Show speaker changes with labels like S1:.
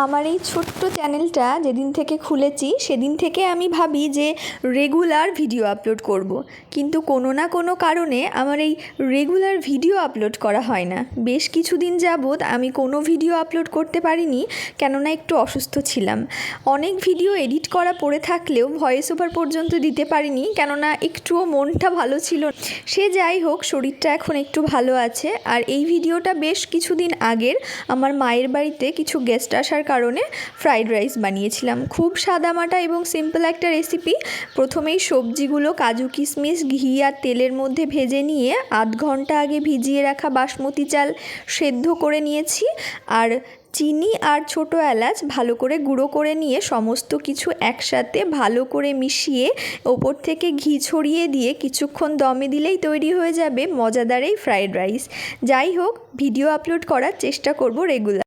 S1: আমার এই ছোট্ট চ্যানেলটা যেদিন থেকে খুলেছি সেদিন থেকে আমি ভাবি যে রেগুলার ভিডিও আপলোড করব। কিন্তু কোনো না কোনো কারণে আমার এই রেগুলার ভিডিও আপলোড করা হয় না। বেশ কিছুদিন যাবৎ আমি কোনো ভিডিও আপলোড করতে পারিনি, কেননা একটু অসুস্থ ছিলাম। অনেক ভিডিও এডিট করা পড়ে থাকলেও ভয়েস ওভার পর্যন্ত দিতে পারিনি, কেননা একটুও মনটা ভালো ছিল। সে যাই হোক, শরীরটা এখন একটু ভালো আছে। আর এই ভিডিওটা বেশ কিছুদিন আগের আমার মায়ের বাড়িতে কিছু গেস্ট আসার কারণে ফ্রাইড রাইস বানিয়েছিলাম। খুব সাদামাটা এবং সিম্পল একটা রেসিপি। প্রথমেই সবজিগুলো কাজু কিশমিশ ঘি আর তেলের মধ্যে ভেজে নিয়ে আধ ঘন্টা আগে ভিজিয়ে রাখা বাসমতি চাল সেদ্ধ করে নিয়েছি। আর চিনি আর ছোটো এলাচ ভালো করে গুঁড়ো করে নিয়ে সমস্ত কিছু একসাথে ভালো করে মিশিয়ে ওপর থেকে ঘি ছড়িয়ে দিয়ে কিছুক্ষণ দমে দিলেই তৈরি হয়ে যাবে মজাদার এই ফ্রাইড রাইস। যাই হোক, ভিডিও আপলোড করার চেষ্টা করব রেগুলার।